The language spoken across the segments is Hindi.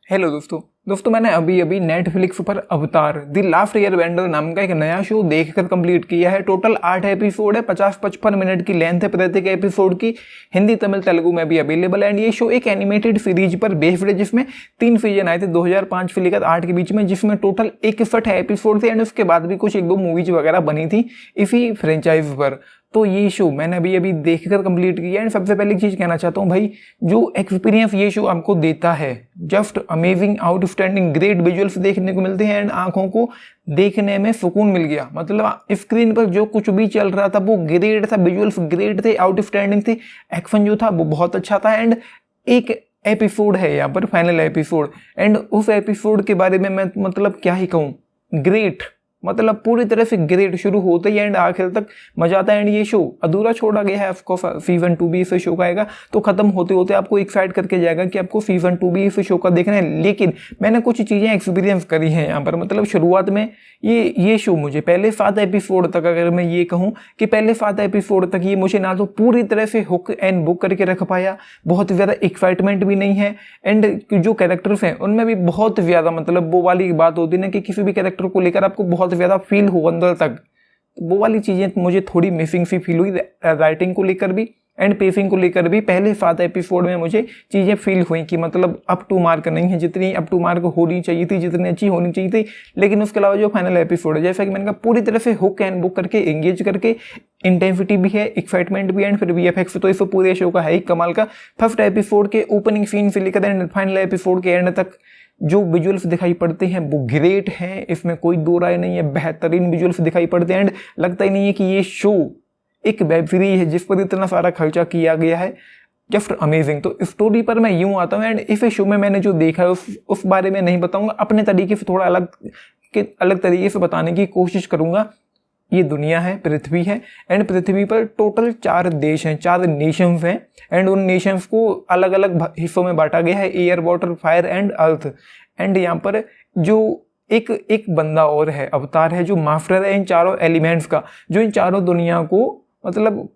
हेलो दोस्तों मैंने अभी अभी नेटफ्लिक्स पर अवतार द लास्ट एयरबेंडर नाम का एक नया शो देखकर कंप्लीट किया है। टोटल 8 एपिसोड है, 50-55 मिनट की लेंथ है प्रत्येक एपिसोड की। हिंदी, तमिल, तेलुगु में भी अवेलेबल है। एंड ये शो एक एनिमेटेड सीरीज पर बेस्ड है जिसमें 3 सीजन आए थे 2005 से लेकर 8 के बीच में, जिसमें टोटल 61 एपिसोड थे। एंड उसके बाद भी कुछ 1-2 मूवीज वगैरह बनी थी इसी फ्रेंचाइज पर। तो ये शो मैंने अभी देखकर कंप्लीट किया। एंड सबसे पहली चीज़ कहना चाहता हूँ भाई, जो एक्सपीरियंस ये शो आपको देता है, just amazing, outstanding, great visuals देखने को मिलते हैं। एंड आंखों को देखने में सुकून मिल गया। मतलब स्क्रीन पर जो कुछ भी चल रहा था वो ग्रेट था, विजुअल्स ग्रेट थे, आउटस्टैंडिंग थे, एक्शन जो था वो बहुत अच्छा था। एंड एक एपिसोड है यहाँ पर, फाइनल एपिसोड, एंड उस एपिसोड के बारे में मैं मतलब क्या ही कहूँ, ग्रेट, मतलब पूरी तरह से ग्रेट, शुरू होते ही एंड आखिर तक मजा आता है। एंड ये शो अधूरा छोड़ा गया है, आपको सीजन 2 भी इस शो का आएगा, तो खत्म होते होते आपको एक्साइट करके जाएगा कि आपको सीजन 2 भी इस शो का देखना है। लेकिन मैंने कुछ चीज़ें एक्सपीरियंस करी हैं यहाँ पर। मतलब शुरुआत में ये शो मुझे पहले 7 एपिसोड तक, अगर मैं ये कहूँ कि पहले 7 एपिसोड तक ये मुझे ना तो पूरी तरह से हुक एंड बुक करके रख पाया, बहुत ज़्यादा एक्साइटमेंट भी नहीं है। एंड जो कैरेक्टर्स हैं उनमें भी बहुत ज़्यादा, मतलब वो वाली बात होती है ना कि किसी भी कैरेक्टर को लेकर आपको बहुत ज़्यादा फील हो अंदर तक, वो वाली चीज़ें मुझे थोड़ी मिसिंग सी फील हुई। राइटिंग को लेकर भी एंड पेसिंग को लेकर भी पहले 7 एपिसोड में मुझे चीज़ें फील हुई कि मतलब अप टू मार्क नहीं है, जितनी अप टू मार्क होनी चाहिए थी, जितनी अच्छी होनी चाहिए थी। लेकिन उसके अलावा जो फाइनल एपिसोड है, जैसा कि मैंने कहा, पूरी तरह से हुक एंड बुक करके, एंगेज करके, इंटेंसिटी भी है, एक्साइटमेंट भी है, एंड फिर VFX तो इस पूरे शो का है ही कमाल का। फर्स्ट एपिसोड के ओपनिंग सीन से लेकर एंड फाइनल एपिसोड के एंड तक जो विजुअल्स दिखाई पड़ते हैं वो ग्रेट हैं, इसमें कोई दो राय नहीं है। बेहतरीन विजुअल्स दिखाई पड़ते हैं। एंड लगता ही नहीं है कि ये शो एक वेब सीरीज है जिस पर इतना सारा खर्चा किया गया है। Just amazing. तो स्टोरी पर मैं यूँ आता हूँ, एंड इस शो में मैंने जो देखा है उस बारे में नहीं बताऊंगा, अपने तरीके से थोड़ा अलग तरीके से बताने की कोशिश करूंगा। ये दुनिया है, पृथ्वी है, एंड पृथ्वी पर टोटल 4 देश हैं, 4 नेशंस हैं। एंड उन नेशंस को अलग अलग हिस्सों में बांटा गया है, air, water, fire and earth. And यहाँ पर जो एक बंदा और है, अवतार है, जो मास्टर है इन चारों एलिमेंट्स का, जो इन चारों दुनिया को मतलब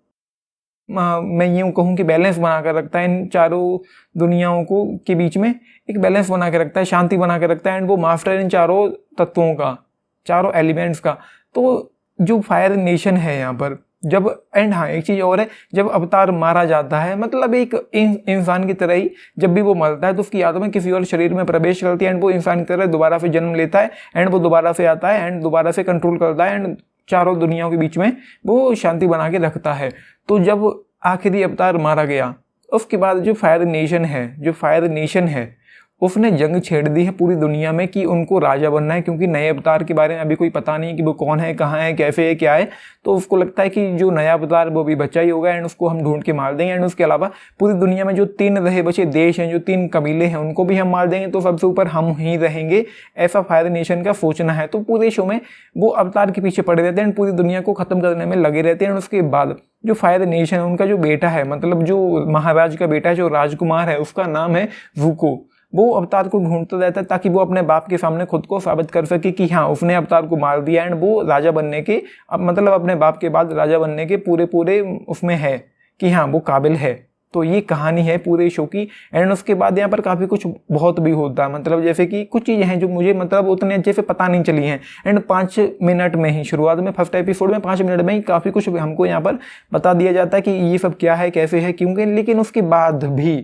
मैं यूँ कहूँ कि बैलेंस बना कर रखता है। इन चारों दुनियाओं को के बीच में एक बैलेंस बना के रखता है, शांति बना के रखता है। एंड वो मास्टर इन चारों तत्वों का, चारों एलिमेंट्स का। तो जो फायर नेशन है यहाँ पर, जब एंड हाँ एक चीज़ और है, जब अवतार मारा जाता है, मतलब एक इंसान की तरह ही जब भी वो मरता है तो उसकी आत्मा किसी और शरीर में प्रवेश करती है, एंड वो इंसान की तरह दोबारा से जन्म लेता है, एंड वो दोबारा से आता है, एंड दोबारा से कंट्रोल करता है, एंड चारों दुनियाओं के बीच में वो शांति बना के रखता है। तो जब आखिरी अवतार मारा गया, उसके बाद जो फायर नेशन है उसने जंग छेड़ दी है पूरी दुनिया में कि उनको राजा बनना है, क्योंकि नए अवतार के बारे में अभी कोई पता नहीं कि वो कौन है, कहाँ है, कैसे है, क्या है। तो उसको लगता है कि जो नया अवतार वो भी बच्चा ही होगा, एंड उसको हम ढूंढ के मार देंगे। एंड उसके अलावा पूरी दुनिया में जो 3 रहे बचे देश हैं, जो 3 कबीले हैं, उनको भी हम मार देंगे, तो सबसे ऊपर हम ही रहेंगे, ऐसा फायर नेशन का सोचना है। तो पूरे शो में वो अवतार के पीछे पड़े रहते हैं, पूरी दुनिया को खत्म करने में लगे रहते हैं। उसके बाद जो फायर नेशन है, उनका जो बेटा है, मतलब जो महाराज का बेटा है, जो राजकुमार है, उसका नाम है वुको। वो अवतार को ढूंढता रहता है ताकि वो अपने बाप के सामने खुद को साबित कर सके कि हाँ उसने अवतार को मार दिया, एंड वो राजा बनने के, मतलब अपने बाप के बाद राजा बनने के पूरे उसमें है कि हाँ वो काबिल है। तो ये कहानी है पूरे शो की। एंड उसके बाद यहाँ पर काफ़ी कुछ बहुत भी होता है, मतलब जैसे कि कुछ चीज़ें हैं जो मुझे मतलब उतने अच्छे से पता नहीं चली हैं। एंड 5 मिनट में ही, शुरुआत में फर्स्ट एपिसोड में 5 मिनट में ही काफ़ी कुछ हमको यहाँ पर बता दिया जाता है कि ये सब क्या है, कैसे है, क्योंकि लेकिन उसके बाद भी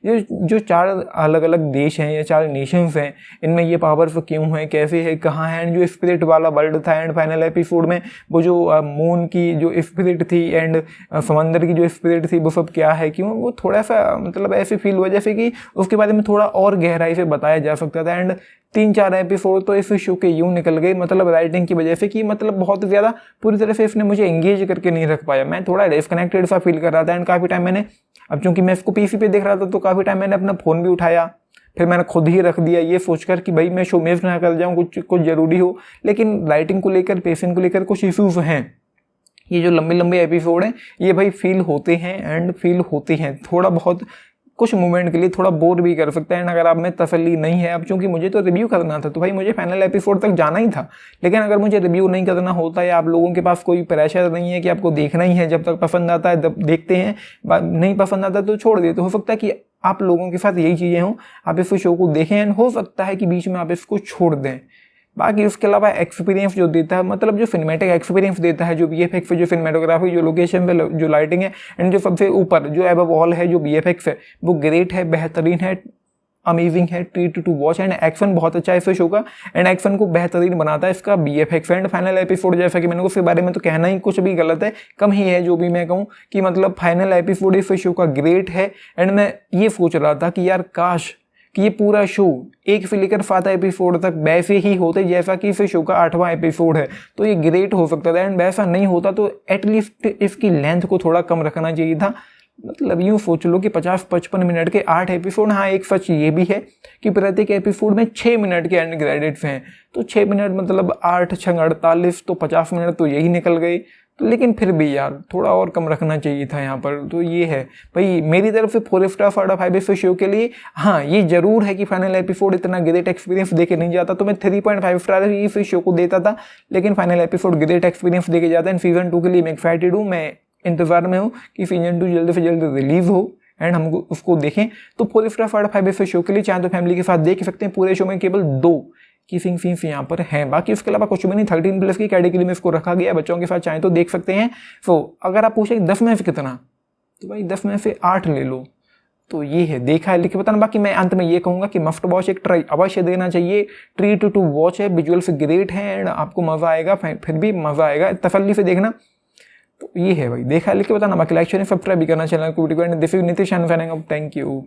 जो 4 अलग अलग देश हैं या 4 नेशंस हैं, इनमें ये पावर्स क्यों हैं, कैसे है, कहाँ है। एंड जो स्पिरिट वाला वर्ल्ड था, एंड फाइनल एपिसोड में वो जो मून की जो स्पिरिट थी एंड समंदर की जो स्पिरिट थी, वो सब क्या है, क्यों, वो थोड़ा सा मतलब ऐसे फील हुआ जैसे कि उसके बारे में थोड़ा और गहराई से बताया जा सकता था। एंड 3-4 एपिसोड तो इस शो के यूँ निकल गए, मतलब राइटिंग की वजह से, कि मतलब बहुत ज़्यादा पूरी तरह से इसने मुझे एंगेज करके नहीं रख पाया। मैं थोड़ा डिस्कनेक्टेड सा फील कर रहा था। एंड काफ़ी टाइम मैंने, अब चूंकि मैं इसको PC पे देख रहा था, तो काफ़ी टाइम मैंने अपना फ़ोन भी उठाया, फिर मैंने खुद ही रख दिया, ये सोचकर कि भाई मैं शो मिस ना कर जाऊँ, कुछ ज़रूरी हो। लेकिन राइटिंग को लेकर, पेशेंस को लेकर कुछ इशूज़ हैं। ये जो लंबे एपिसोड हैं, ये भाई फील होते हैं थोड़ा बहुत, कुछ मोमेंट के लिए थोड़ा बोर भी कर सकते हैं। अगर आप में तसल्ली नहीं है, अब चूंकि मुझे तो रिव्यू करना था, तो भाई मुझे फाइनल एपिसोड तक जाना ही था। लेकिन अगर मुझे रिव्यू नहीं करना होता, या आप लोगों के पास कोई प्रेशर नहीं है कि आपको देखना ही है, जब तक पसंद आता है तब देखते हैं, नहीं पसंद आता तो छोड़ देते। हो सकता है कि आप लोगों के साथ यही चीज़ें हों, आप इस शो को देखें एंड हो सकता है कि बीच में आप इसको छोड़ दें। बाकी उसके अलावा एक्सपीरियंस जो देता है, मतलब जो सिनेमैटिक एक्सपीरियंस देता है, जो VFX, जो सिनेमेटोग्राफी, जो लोकेशन पे जो लाइटिंग है एंड जो सबसे ऊपर जो एबव ऑल है जो VFX है, वो ग्रेट है, बेहतरीन है, अमेजिंग है, treat to watch. And action बहुत अच्छा है इस शो का, एंड एक्शन को बेहतरीन बनाता है इसका VFX। एंड फाइनल एपिसोड, जैसा कि मैंने उसके बारे में तो कहना ही कुछ भी गलत है, कम ही है जो भी मैं कहूँ कि मतलब फाइनल एपिसोड इस शो का ग्रेट है। एंड मैं ये सोच रहा था कि यार काश कि ये पूरा शो 1 से लेकर 7 एपिसोड तक वैसे ही होते जैसा कि इस शो का 8वां एपिसोड है, तो ये ग्रेट हो सकता था। एंड वैसा नहीं होता तो एटलीस्ट इसकी लेंथ को थोड़ा कम रखना चाहिए था। मतलब यूँ सोच लो कि 50-55 मिनट के 8 एपिसोड। हाँ, एक सच ये भी है कि प्रत्येक एपिसोड में 6 मिनट के एंड क्रेडिट्स हैं, तो 6 मिनट मतलब 8 6 48, तो 50 मिनट तो यही निकल गए। तो लेकिन फिर भी यार थोड़ा और कम रखना चाहिए था यहाँ पर। तो ये है भाई मेरी तरफ से 4 स्टार आउट ऑफ 5 इस शो के लिए। हाँ, ये जरूर है कि फाइनल एपिसोड इतना ग्रेट एक्सपीरियंस देके नहीं जाता, तो मैं 3.5 स्टार इस शो को देता था, लेकिन फाइनल एपिसोड ग्रेट एक्सपीरियंस देके जाता है। सीजन 2 के लिए मैं एक्साइटेड हूँ, मैं इंतजार में हूँ कि सीजन 2 जल्द से जल्द रिलीज हो एंड हम उसको देखें। तो 4 स्टार आउट ऑफ 5 इस शो के लिए चाहे तो फैमिली के साथ देख सकते हैं। पूरे शो में केवल 2 किसिंग सीन्स यहाँ पर हैं, बाकी उसके अलावा कुछ भी नहीं। 13+ की कैटेगरी में इसको रखा गया, बच्चों के साथ चाहे तो देख सकते हैं। सो अगर आप पूछें 10 में से कितना, तो भाई 10 में से 8 ले लो। तो ये है, देखा है लिख के बताना। बाकी मैं अंत में ये कहूँगा कि मस्ट वॉच एक ट्राई अवश्य देना चाहिए। ट्रीट टू वॉच है, विजुअल्स ग्रेट है एंड आपको मज़ा आएगा, फिर भी मज़ा आएगा, तसल्ली से देखना। तो ये है भाई, देखा है लिख के बताना। बाकी लाइक शेयर सब्सक्राइब भी करना चैनल को। This is Nitish, thank you.